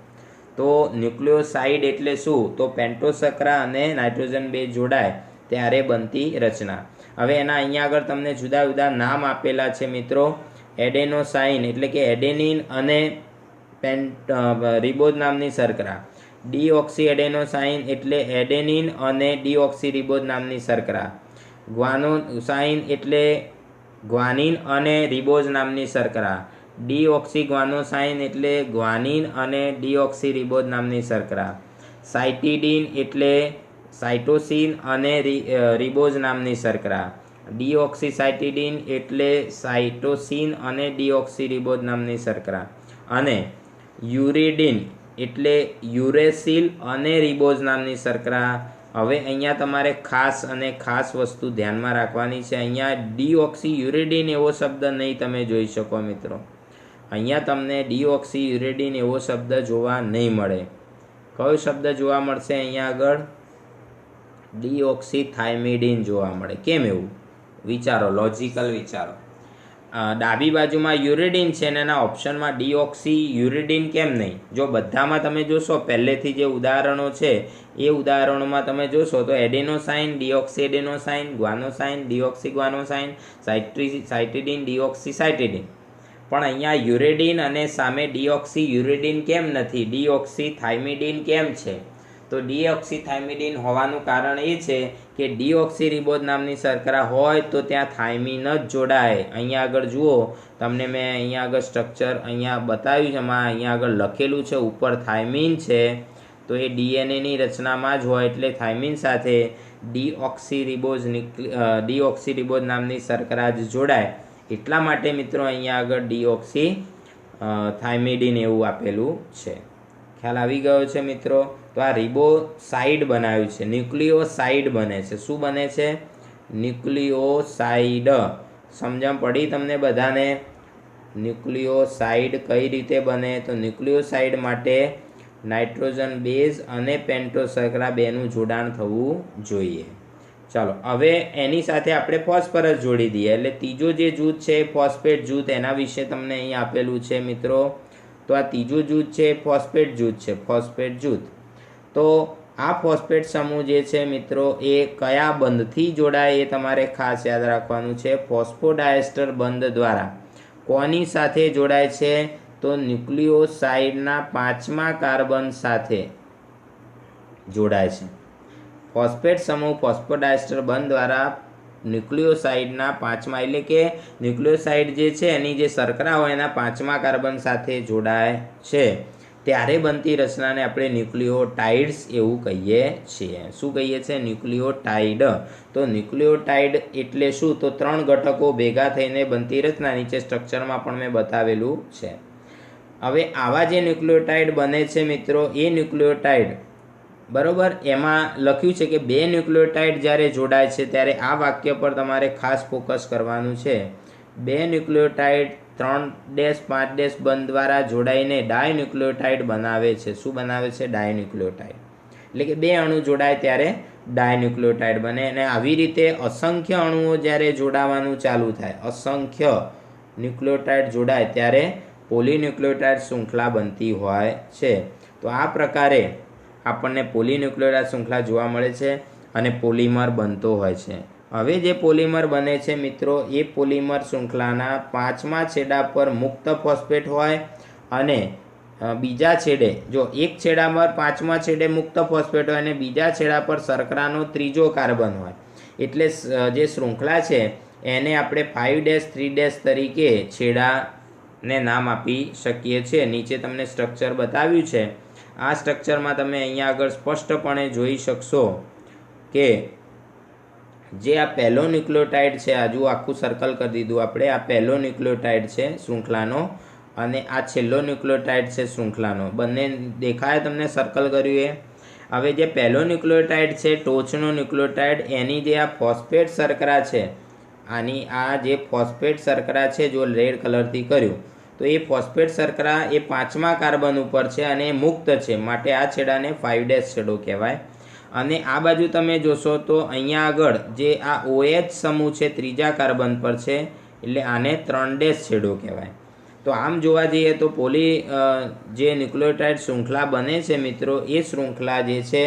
તો ન્યુક્લિયોસાઇડ એટલે શું? તો પેન્ટોઝ શર્કરા અને નાઇટ્રોજન બેઝ જોડાય ત્યારે બનતી રચના. હવે એના અહીંયા આગળ તમને જુદા જુદા નામ આપેલા છે મિત્રો. એડેનોસાઇન એટલે કે એડેનિન અને રિબોઝ નામની શર્કરા. ડીઓક્સી એડેનોસાઇન એટલે એડેનિન અને ડીઓક્સી રિબોઝ નામની શર્કરા. ગ્વાનોસાઇન એટલે ગ્વાનિન અને રિબોઝ નામની શર્કરા. ડીઓક્સી ગ્વાનોસાઇન એટલે ગ્વાનિન અને ડીઓક્સી રિબોઝ નામની શર્કરા. સાઇટિડીન એટલે સાઇટોસિન અને રિબોઝ નામની શર્કરા. ડીઓક્સી સાઇટિડીન એટલે સાઇટોસિન અને ડીઓક્સી રિબોઝ નામની શર્કરા. અને યુરિડિન એટલે યુરેસિલ અને રિબોઝ નામની શર્કરા. હવે અહીંયા તમારે ખાસ વસ્તુ ધ્યાનમાં રાખવાની છે. અહીંયા ડીઓક્સી યુરિડિન એવો શબ્દ નહીં તમે જોઈ શકો મિત્રો. અહીંયા તમને ડીઓક્સી યુરિડિન એવો શબ્દ જોવા નહીં મળે. કયો શબ્દ જોવા મળશે અહીંયા આગળ? ડીઓક્સી થાઇમિડિન જોવા મળે. કેમ એવું? વિચારો, લોજિકલ વિચારો. ડાબી બાજુમાં યુરિડિન છે અને એના ઓપ્શનમાં ડીઓક્સી યુરિડિન કેમ નહીં? જો બધામાં તમે જોશો પહેલેથી જે ઉદાહરણો છે એ ઉદાહરણોમાં તમે જોશો તો એડેનોસાઇન, ડીઓક્સી એડેનોસાઇન, ગ્વાનોસાઇન, ડીઓક્સી ગ્વાનોસાઇન, સાઇટિડીન, ડીઓક્સી સાઇટિડીન. પણ અહીંયા યુરિડિન અને સામે ડીઓક્સી યુરિડિન કેમ નથી? ડીઓક્સી થાઇમિડિન કેમ છે? તો ડીઓક્સીથાઇમિડિન હોવાનું કારણ એ છે કે ડીઓક્સીરિબોઝ નામની શર્કરા હોય તો ત્યાં થાઇમિન જ જોડાય। અહીંયા આગળ જુઓ, તમને મેં અહીંયા આગળ સ્ટ્રક્ચર અહીંયા બતાવ્યું છે, એમાં અહીંયા આગળ લખેલું છે, ઉપર થાઇમિન છે, તો એ ડીએનએની રચનામાં જ હોય એટલે થાઇમિન સાથે ડીઓક્સીરિબોઝ નામની શર્કરા જ જોડાય। એટલા માટે મિત્રો અહીંયા આગળ ડીઓક્સીથાઇમિડિન એવું આપેલું છે। ખ્યાલ આવી ગયો છે મિત્રો? તો આ રિબોસાઇડ બનાવ્યું છે, ન્યુક્લિયોસાઇડ બને છે। શું બને છે? ન્યુક્લિયોસાઇડ। સમજણ પડી તમને બધાને? ન્યુક્લિયોસાઇડ કઈ રીતે બને? તો ન્યુક્લિયોસાઇડ માટે નાઇટ્રોજન બેઝ અને પેન્ટોઝ શર્કરા બેનું જોડાણ થવું જોઈએ। ચાલો હવે એની સાથે આપણે ફોસ્ફરસ જોડી દઈએ એટલે ત્રીજો જે જૂથ છે ફોસ્ફેટ જૂથ, એના વિશે તમને અહીં આપેલું છે મિત્રો। તો આ ત્રીજું જૂથ છે ફોસ્ફેટ જૂથ છે, ફોસ્ફેટ જૂથ। તો આ ફોસ્ફેટ સમૂહ જે છે મિત્રો એ કયા બંધથી જોડાય એ તમારે ખાસ યાદ રાખવાનું છે। ફોસ્ફોડાયસ્ટર બંધ દ્વારા કોની સાથે જોડાય છે? તો ન્યુક્લિયોસાઇડના 5મા કાર્બન સાથે જોડાય છે। ફોસ્ફેટ સમૂહ ફોસ્ફોડાયસ્ટર બંધ દ્વારા ન્યુક્લિયોસાઇડના 5મા એટલે કે ન્યુક્લિયોસાઇડ જે છે એની જે શર્કરા હોય એના 5મા કાર્બન સાથે જોડાય છે, ત્યારે બનતી રચનાને આપણે ન્યુક્લિયોટાઇડ્સ એવું કહીએ છીએ। શું કહીએ છીએ? ન્યુક્લિયોટાઇડ। તો ન્યુક્લિયોટાઇડ એટલે શું? તો 3 ઘટકો ભેગા થઈને બનતી રચના, નીચે સ્ટ્રક્ચરમાં પણ મેં બતાવેલું છે। હવે આવા જે ન્યુક્લિયોટાઇડ બને છે મિત્રો, એ ન્યુક્લિયોટાઇડ બરોબર એમાં લખ્યું છે કે 2 ન્યુક્લિયોટાઇડ જ્યારે જોડાય છે ત્યારે આ વાક્ય પર તમારે ખાસ ફોકસ કરવાનું છે। 2 ન્યુક્લિયોટાઇડ 3-5 બંધ દ્વારા જોડાઈને ડાયન્યુક્લિયોટાઇડ બનાવે છે। શું બનાવે છે? ડાયન્યુક્લિયોટાઇડ। એટલે કે 2 અણુ જોડાય ત્યારે ડાયન્યુક્લિયોટાઇડ બને। અને આવી રીતે અસંખ્ય અણુઓ જ્યારે જોડાવાનું ચાલુ થાય, અસંખ્ય ન્યુક્લિયોટાઇડ જોડાય ત્યારે પોલીન્યુક્લિયોટાઇડ શૃંખલા બનતી હોય છે। તો આ પ્રકારે આપણને પોલીન્યુક્લિયોટાઇડ શૃંખલા જોવા મળે છે અને પોલિમર બનતો હોય છે। હવે જે પોલિમર બને છે મિત્રો, એ પોલિમર શૃંખલાના 5મા છેડા પર મુક્ત ફોસ્ફેટ હોય અને બીજા છેડે, જો એક છેડા પર 5મા છેડે મુક્ત ફોસ્ફેટ હોય અને બીજા છેડા પર શર્કરાનો 3જો કાર્બન હોય, એટલે જે શૃંખલા છે એને આપણે 5-3 તરીકે છેડાને નામ આપી શકીએ છીએ। નીચે તમને સ્ટ્રક્ચર બતાવ્યું છે, આ સ્ટ્રક્ચરમાં તમે અહીંયા આગળ સ્પષ્ટપણે જોઈ શકશો કે જે આ પહેલો ન્યુક્લિયોટાઇડ છે, આ જુઓ આખું સર્કલ કરી દીધું આપણે, આ પહેલો ન્યુક્લિયોટાઇડ છે શૃંખલાનો અને આ છેલ્લો ન્યુક્લિયોટાઇડ છે શૃંખલાનો, બંને દેખાય તમને સર્કલ કર્યું એ? હવે જે પહેલો ન્યુક્લિયોટાઇડ છે, ટોચનો ન્યુક્લિયોટાઇડ, એની જે આ ફોસ્ફેટ શર્કરા છે, આની આ જે ફોસ્ફેટ શર્કરા છે, જો રેડ કલરથી કર્યું, તો એ ફોસ્ફેટ શર્કરા એ 5મા કાર્બન ઉપર છે અને એ મુક્ત છે, માટે આ છેડાને 5' છેડો કહેવાય। અને આ બાજુ તમે જોશો તો અહીંયા આગળ જે આ OH સમૂહ છે 3જા કાર્બન પર છે, એટલે આને 3' છેડો કહેવાય। તો આમ જોવા જઈએ તો જે ન્યુક્લિયોટાઇડ શૃંખલા બને છે મિત્રો, એ શૃંખલા જે છે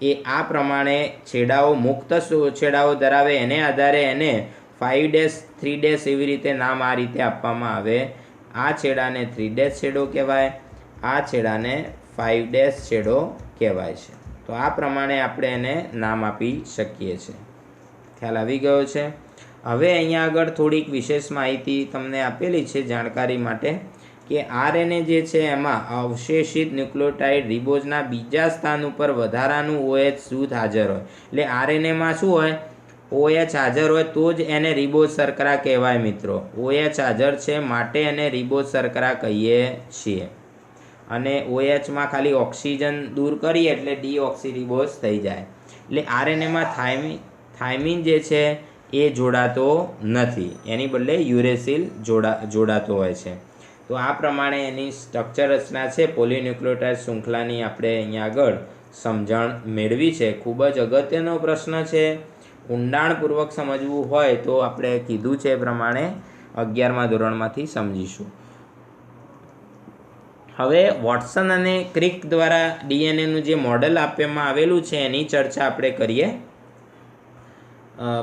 એ આ પ્રમાણે છેડાઓ મુક્ત છેડાઓ ધરાવે, એને આધારે એને 5' 3' એવી રીતે નામ આ રીતે આપવામાં આવે। આ છેડાને 3' છેડો કહેવાય, આ છેડાને 5' છેડો કહેવાય છે। તો આ પ્રમાણે આપણે એને નામ આપી શકીએ છીએ। ખ્યાલ આવી ગયો છે? હવે અહીંયા આગળ થોડીક વિશેષ માહિતી તમને આપેલી છે જાણકારી માટે કે RNA જે છે એમાં અવશેષિત ન્યુક્લિયોટાઇડ રિબોઝના બીજા સ્થાન ઉપર વધારાનું OH જૂથ હાજર હોય, એટલે RNAમાં શું હોય? OH હાજર હોય તો જ એને રિબોઝ શર્કરા કહેવાય મિત્રો। OH હાજર છે માટે એને રિબોઝ શર્કરા કહીએ છીએ। અને OHમાં ખાલી ઓક્સિજન દૂર કરીએ એટલે ડીઓક્સીરિબોઝ થઈ જાય। એટલે RNAમાં થાઇમિન જે છે એ જોડાતો નથી, એની બદલે યુરેસિલ જોડાતો હોય છે। તો આ પ્રમાણે એની સ્ટ્રક્ચર રચના છે પોલીન્યુક્લિયોટાઇડ શૃંખલાની આપણે અહીંયા આગળ સમજણ મેળવી છે। ખૂબ જ અગત્યનો પ્રશ્ન છે, ઊંડાણપૂર્વક સમજવું હોય તો આપણે કીધું છે એ પ્રમાણે 11મા ધોરણમાંથી સમજીશું। હવે વોટસન અને ક્રિક દ્વારા ડીએનએનું જે મોડેલ આપવામાં આવેલું છે એની ચર્ચા આપણે કરીએ।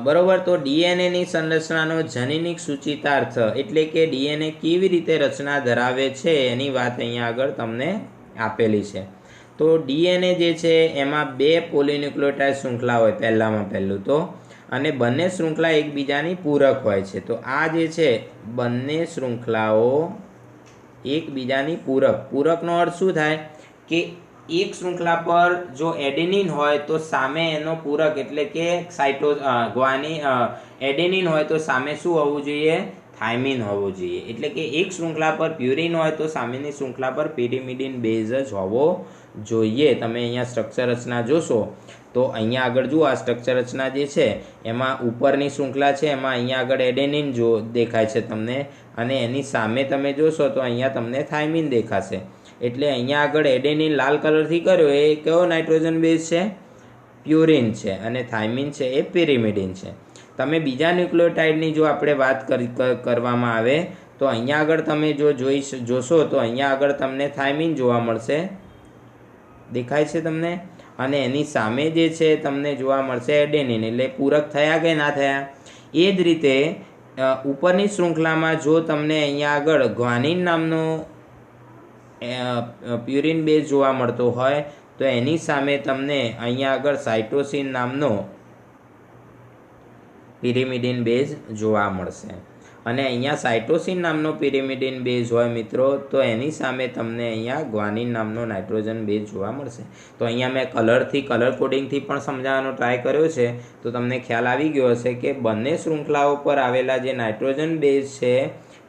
બરોબર, તો ડીએનએની સંરચનાનો જનીનિક સૂચિતાર્થ એટલે કે ડીએનએ કેવી રીતે રચના ધરાવે છે એની વાત અહીંયા આગળ તમને આપેલી છે। તો તો ડીએનએ જે છે એમાં 2 પોલીન્યુક્લિયોટાઇડ શૃંખલા હોય પહેલામાં પહેલું તો, અને બંને શૃંખલા એકબીજાની પૂરક હોય છે. તો આ જે છે બંને શૃંખલાઓ એકબીજાની પૂરકનો અર્થ શું થાય કે એક શૃંખલા પર જો એડેનિન હોય તો સામે એનો પૂરક એટલે કે એડેનિન હોય તો સામે શું હોવું જોઈએ? થાઇમિન હોવું જોઈએ. એટલે કે એક શૃંખલા પર પ્યુરિન હોય તો સામેની શૃંખલા પર પિરિમિડિન બેઝ જ હોવો જોઈએ. તમે અહીંયા સ્ટ્રક્ચર રચના જોશો તો અહીંયા આગળ જુઓ, આ સ્ટ્રક્ચર રચના જે છે એમાં ઉપરની શૃંખલા છે એમાં અહીંયા આગળ એડેનિન દેખાય છે તમને, અને એની સામે તમે જોશો તો અહીંયા તમને થાઇમિન દેખાશે. એટલે અહીંયા આગળ એડેનિન લાલ કલરથી કર્યો એ કયો નાઇટ્રોજન બેઝ છે? પ્યુરિન છે. અને થાઇમિન છે એ પિરિમિડિન છે. તમે બીજા ન્યુક્લિયોટાઇડની જો આપણે વાત કરવામાં આવે તો અહીંયા આગળ તમે જોશો તો અહીંયા આગળ તમને થાઇમિન જોવા મળશે, દેખાય છે તમને, અને એની સામે જે છે તમને જોવા મળશે એડેનિન. એટલે પૂરક થયા કે ના થયા? એ જ રીતે ઉપરની શૃંખલામાં જો તમને અહીંયા આગળ ગ્વાનિન નામનો પ્યુરિન બેઝ જોવા મળતો હોય તો એની સામે તમને અહીંયા આગળ સાઇટોસિન નામનો પિરિમિડિન બેઝ જોવા મળશે. અને અહીંયા સાઇટોસિન નામનો પિરિમિડિન બેઝ હોય મિત્રો તો એની સામે તમને અહીંયા ગ્વાનિન નામનો નાઇટ્રોજન બેઝ જોવા મળશે. તો અહીંયા મેં કલર કોડિંગથી પણ સમજાવવાનો ટ્રાય કર્યો છે, તો તમને ખ્યાલ આવી ગયો હશે કે બંને શૃંખલાઓ પર આવેલા જે નાઇટ્રોજન બેઝ છે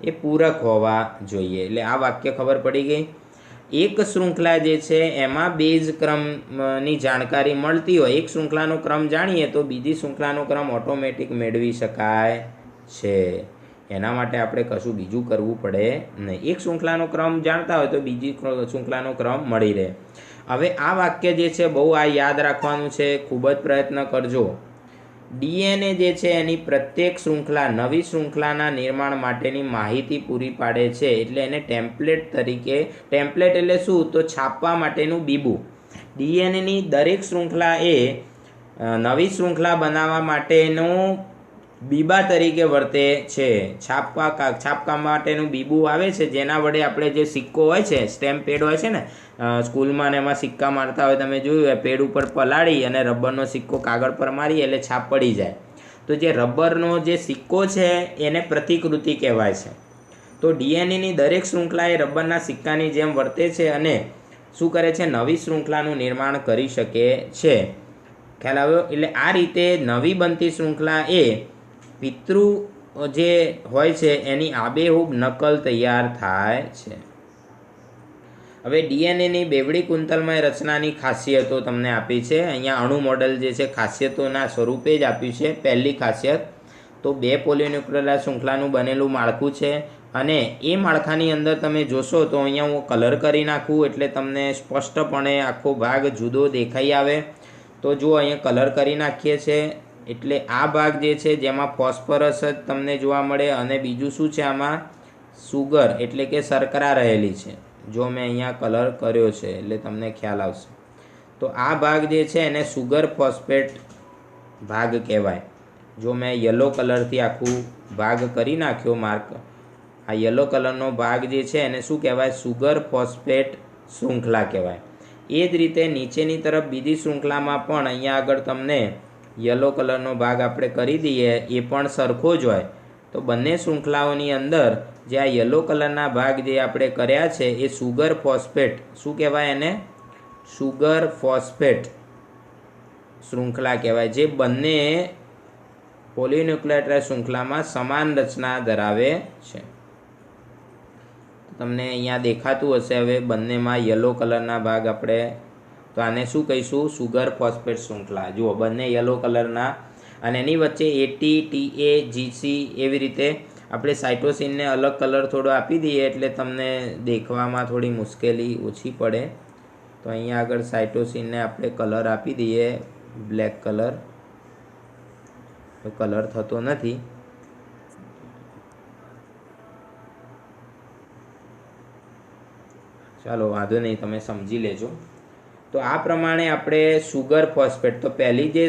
એ પૂરક હોવા જોઈએ. એટલે આ વાક્ય ખબર પડી ગઈ. એક શૃંખલા જે છે એમાં બેઝ ક્રમની જાણકારી મળતી હોય, એક શૃંખલાનો ક્રમ જાણીએ તો બીજી શૃંખલાનો ક્રમ ઓટોમેટિક મેળવી શકાય છે. એના માટે આપણે કશું બીજું કરવું પડે નહીં. એક શૃંખલાનો ક્રમ જાણતા હોય તો બીજી શૃંખલાનો ક્રમ મળી રહે. હવે આ વાક્ય જે છે બહુ આ યાદ રાખવાનું છે, ખૂબ જ પ્રયત્ન કરજો. ડીએનએ જે છે એની પ્રત્યેક શૃંખલા નવી શૃંખલાના નિર્માણ માટેની માહિતી પૂરી પાડે છે. એટલે એને ટેમ્પલેટ એટલે શું? તો છાપવા માટેનું બીબું. ડીએનએની દરેક શૃંખલા એ નવી શૃંખલા બનાવવા માટેનું બીબા તરીકે વર્તે છે. છાપવા માટેનું બીબું આવે છે, જેના વડે આપણે જે સિક્કો હોય છે, સ્ટેમ્પ પેડ હોય છે ને સ્કૂલમાં ને એમાં સિક્કા મારતા હોય તમે જોયું હોય, પેડ ઉપર પલાળી અને રબરનો સિક્કો કાગળ પર મારીએ એટલે છાપ પડી જાય. તો જે રબરનો જે સિક્કો છે એને પ્રતિકૃતિ કહેવાય છે. તો ડીએનએની દરેક શૃંખલા એ રબરના સિક્કાની જેમ વર્તે છે અને શું કરે છે? નવી શૃંખલાનું નિર્માણ કરી શકે છે. ખ્યાલ આવ્યો? એટલે આ રીતે નવી બનતી શૃંખલા એ પિતૃ જે હોય છે એની આબેહૂબ નકલ તૈયાર થાય છે. હવે ડીએનએની બેવડી કુંતલમય રચનાની ખાસિયતો તમને આપી છે. અહીંયા અણુ મોડેલ જે છે ખાસિયતોના સ્વરૂપે જ આપ્યું છે. પહેલી ખાસિયત તો 2 પોલીન્યુક્લિયોટાઇડ શૃંખલાનું બનેલું માળખું છે, અને એ માળખાની અંદર તમે જોશો તો અહીંયા હું કલર કરી નાખું એટલે તમને સ્પષ્ટપણે આખો ભાગ જુદો દેખાઈ આવે. તો જુઓ અહીંયા કલર કરી નાખીએ છીએ એટલે આ ભાગ જે છે જેમાં ફોસ્ફરસ જ તમને જોવા મળે, અને બીજું શું છે આમાં? સુગર એટલે કે શર્કરા રહેલી છે. જો મેં અહીંયા કલર કર્યો છે એટલે તમને ખ્યાલ આવશે. તો આ ભાગ જે છે એને સુગર ફોસ્ફેટ ભાગ કહેવાય. જો મેં યલો કલરથી આખું ભાગ કરી નાખ્યો માર્ક, આ યલો કલરનો ભાગ જે છે એને શું કહેવાય? સુગર ફોસ્ફેટ શૃંખલા કહેવાય. એ જ રીતે નીચેની તરફ બીજી શૃંખલામાં પણ અહીંયા આગળ તમને યલો કલરનો ભાગ આપણે કરી દઈએ એ પણ સરખો જ હોય. તો બંને શૃંખલાઓની અંદર જે આ યલો કલરના ભાગ જે આપણે કર્યા છે એ સુગર ફોસ્ફેટ, શું કહેવાય એને? સુગર ફોસ્ફેટ શૃંખલા કહેવાય, જે બંને પોલીન્યુક્લિયોટાઇડ શૃંખલામાં સમાન રચના ધરાવે છે. તમને અહીંયા દેખાતું હશે હવે બંનેમાં યલો કલરના ભાગ આપણે, તો આને શું કહીશું? સુગર ફોસ્ફેટ શૃંખલા. જુઓ બંને યલો કલરના, અને એની વચ્ચે એટી, ટીએ, જીસી એવી રીતે આપણે સાઇટોસિનને અલગ કલર થોડો આપી દઈએ એટલે તમને દેખવામાં થોડી મુશ્કેલી ઓછી પડે. તો અહીંયા આગળ સાઇટોસિનને આપણે કલર આપી દઈએ બ્લેક કલર. કલર થતો નથી. ચાલો વાંધો નહીં, તમે સમજી લેજો. તો આ પ્રમાણે આપણે સુગર ફોસ્ફેટ, તો પહેલી જે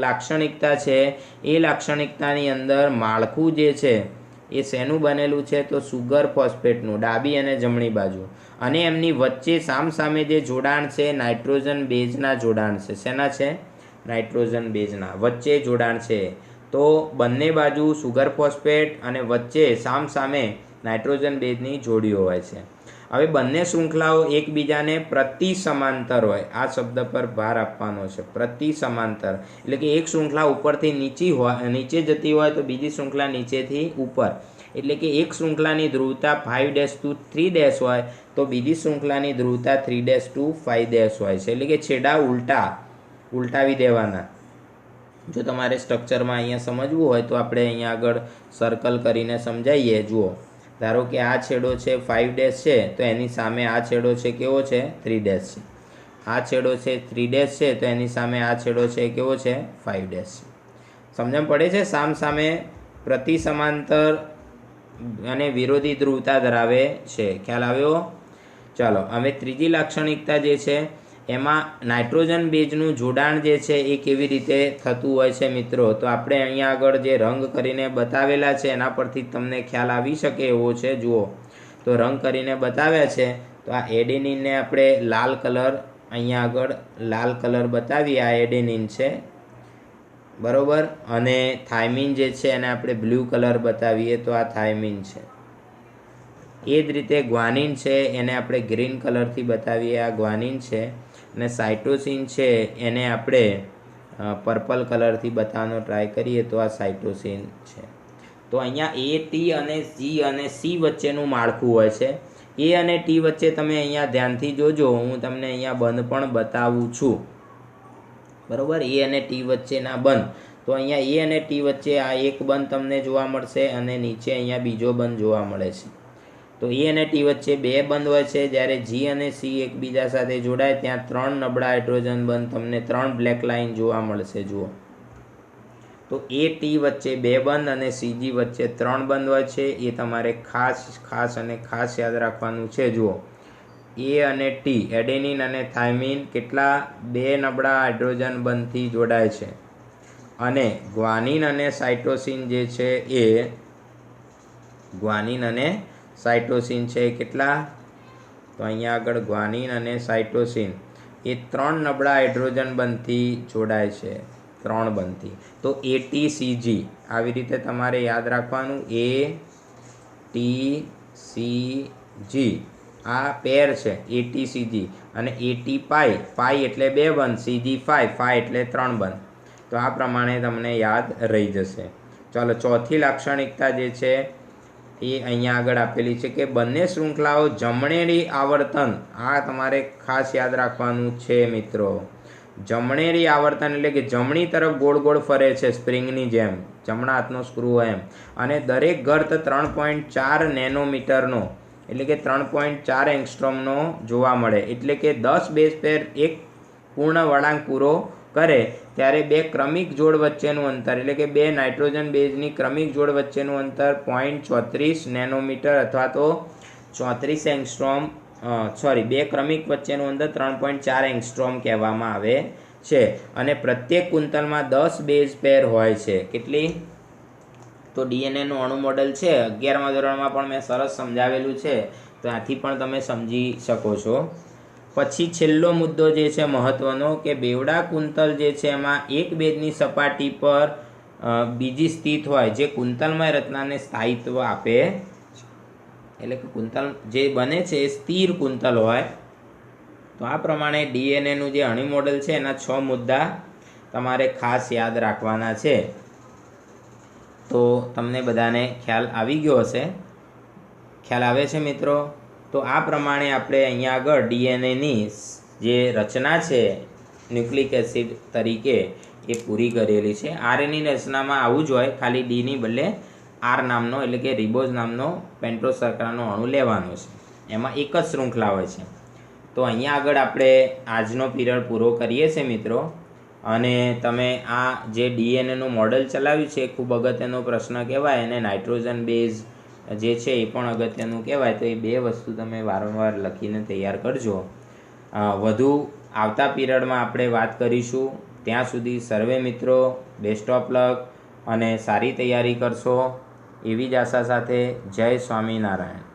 લાક્ષણિકતા છે એ લાક્ષણિકતાની અંદર માળખું જે છે એ શેનું બનેલું છે? તો સુગર ફોસ્ફેટનું, ડાબી અને જમણી બાજુ. અને એમની વચ્ચે સામસામે જે જોડાણ છે નાઇટ્રોજન બેઝના જોડાણ છે. શેના છે? નાઇટ્રોજન બેઝના વચ્ચે જોડાણ છે. તો બંને બાજુ સુગર ફોસ્ફેટ અને વચ્ચે સામસામે નાઇટ્રોજન બેઝની જોડીઓ હોય છે. હવે બંને શૃંખલાઓ એકબીજાને પ્રતિ સમાંતર હોય. આ શબ્દ પર ભાર આપવાનો છે, પ્રતિ સમાંતર. એટલે કે એક શૃંખલા ઉપરથી નીચે જતી હોય તો બીજી શૃંખલા નીચેથી ઉપર. એટલે કે એક શૃંખલાની ધ્રુવતા 5' to 3' હોય તો બીજી શૃંખલાની ધ્રુવતા 3' to 5' હોય છે. એટલે કે છેડા ઉલટાવી દેવાના. જો તમારે સ્ટ્રક્ચરમાં અહીંયા સમજવું હોય તો આપણે અહીંયા આગળ સર્કલ કરીને સમજાવીએ. જુઓ, ધારો કે આ છેડો છે 5' છે તો એની સામે આ છેડો છે કેવો છે? 3' છે. આ છેડો છે 3' છે તો એની સામે આ છેડો છે કેવો છે? 5' છે. સમજણ પડે છે? સામે પ્રતિ સમાંતર અને વિરોધી ધ્રુવતા ધરાવે છે. ખ્યાલ આવ્યો? ચાલો, હવે ત્રીજી લાક્ષણિકતા જે છે એમાં નાઇટ્રોજન બેઝનું જોડાણ જે છે એ કેવી રીતે થતું હોય છે મિત્રો? તો આપણે અહીંયા આગળ જે રંગ કરીને બતાવેલા છે એના પરથી તમને ખ્યાલ આવી શકે એવો છે. જુઓ, તો રંગ કરીને બતાવ્યા છે. તો આ એડેનિનને આપણે લાલ કલર, અહીંયા આગળ લાલ કલર બતાવીએ. આ એડેનિન છે, બરોબર. અને થાઇમિન જે છે એને આપણે બ્લુ કલર બતાવીએ તો આ થાઇમિન છે. એ જ રીતે ગ્વાનિન છે એને આપણે ગ્રીન કલરથી બતાવીએ, આ ગ્વાનિન છે. અને સાઇટોસિન છે એને આપણે પર્પલ કલરથી બતાવવાનો ટ્રાય કરીએ તો આ સાઇટોસિન છે. તો અહીંયા એ, ટી અને જી અને સી વચ્ચેનું માળખું હોય છે. એ અને ટી વચ્ચે તમે અહીંયા ધ્યાનથી જોજો, હું તમને અહીંયા બંધ પણ બતાવું છું, બરોબર. એ અને ટી વચ્ચેના બંધ. તો અહીંયા એ અને ટી વચ્ચે આ એક બંધ તમને જોવા મળશે અને નીચે અહીંયા બીજો બંધ જોવા મળે છે. તો એ અને ટી વચ્ચે 2 બંધ હોય છે. જ્યારે જી અને સી એકબીજા સાથે જોડાય ત્યાં 3 નબળા હાઇડ્રોજન બંધ, તમને 3 બ્લેક લાઇન જોવા મળશે. જુઓ, તો એ ટી વચ્ચે 2 બંધ અને સીજી વચ્ચે 3 બંધ હોય છે. એ તમારે ખાસ યાદ રાખવાનું છે. જુઓ, એ અને ટી, એડેનિન અને થાઇમિન કેટલા? 2 નબળા હાઇડ્રોજન બંધથી જોડાય છે. અને ગ્વાનિન અને સાઇટોસિન જે છે એ ગ્વાનિન અને સાઇટોસિન છે કેટલા? તો અહીંયા આગળ ગ્વાનિન અને સાઇટોસિન એ 3 નબળા હાઇડ્રોજન બંધથી જોડાય છે, 3 બંધથી. તો ATCG આવી રીતે તમારે યાદ રાખવાનું. ATCG આ પેર છે, ATCG. અને AT પાઈ એટલે 2 બંધ, CG 5 એટલે 3 બંધ. તો આ પ્રમાણે તમને યાદ રહી જશે. ચાલો, ચોથી લાક્ષણિકતા જે છે એ અહીંયા આગળ આપેલી છે કે બંને શૃંખલાઓ જમણેરી આવર્તન. આ તમારે ખાસ યાદ રાખવાનું છે મિત્રો. જમણેરી આવર્તન એટલે કે જમણી તરફ ગોળ ગોળ ફરે છે, સ્પ્રિંગની જેમ, જમણા હાથનો સ્ક્રૂ હોય એમ. અને દરેક ગર્ત 3.4 નેનોમીટરનો એટલે કે 3.4 એંગસ્ટ્રોમનો જોવા મળે. એટલે કે 10 બેઝ પેર એક પૂર્ણ વળાંક પૂરો કરે ત્યારે 2 ક્રમિક જોડ વચ્ચેનું અંતર એટલે કે 2 નાઇટ્રોજન બેઝની ક્રમિક જોડ વચ્ચેનું અંતર 0.34 નેનોમીટર અથવા તો 34 એંગસ્ટ્રોમ 2 ક્રમિક વચ્ચેનું અંતર 3.4 એંગસ્ટ્રોમ કહેવામાં આવે છે. અને પ્રત્યેક કુંતલમાં 10 બેઝ પેર હોય છે. કેટલી? તો ડીએનએનું અણુ મોડલ છે 11મા ધોરણમાં પણ મેં સરસ સમજાવેલું છે, તો આથી પણ તમે સમજી શકો છો. પછી છેલ્લો મુદ્દો જે છે મહત્વનો કે બેવડા કુંતલ જે છે એમાં એક બેઝની સપાટી પર બીજી સ્થિત હોય જે કુંતલમય રચનાને સ્થાયિત્વ આપે. એટલે કે કુંતલ જે બને છે એ સ્થિર કુંતલ હોય. તો આ પ્રમાણે ડીએનએનું જે અણુ મોડલ છે એના 6 મુદ્દા તમારે ખાસ યાદ રાખવાના છે. તો તમને બધાને ખ્યાલ આવી ગયો હશે. ખ્યાલ આવે છે મિત્રો? તો આ પ્રમાણે આપણે અહીંયા આગળ ડીએનએની જે રચના છે ન્યુક્લિક એસિડ તરીકે એ પૂરી કરેલી છે. આરએનએની રચનામાં આવું જ હોય, ખાલી ડીની બદલે આર નામનો એટલે કે રિબોઝ નામનો પેન્ટોઝ શર્કરાનો અણુ લેવાનો છે. એમાં એક જ શૃંખલા હોય છે. તો અહીંયા આગળ આપણે આજનો પીરિયડ પૂરો કરીએ છીએ મિત્રો. અને તમે આ જે ડીએનએનું મોડલ ચલાવ્યું છે એ ખૂબ અગત્યનો પ્રશ્ન કહેવાય. અને નાઇટ્રોજન બેઝ જે છે એ પણ અગત્યનું કહેવાય. તો એ 2 વસ્તુ તમે વારંવાર લખીને તૈયાર કરજો. વધુ આવતા પીરિયડમાં આપણે વાત કરીશું. ત્યાં સુધી સર્વે મિત્રો બેસ્ટ ઓફ લક અને સારી તૈયારી કરશો. એવી જ આશા સાથે જય સ્વામિનારાયણ.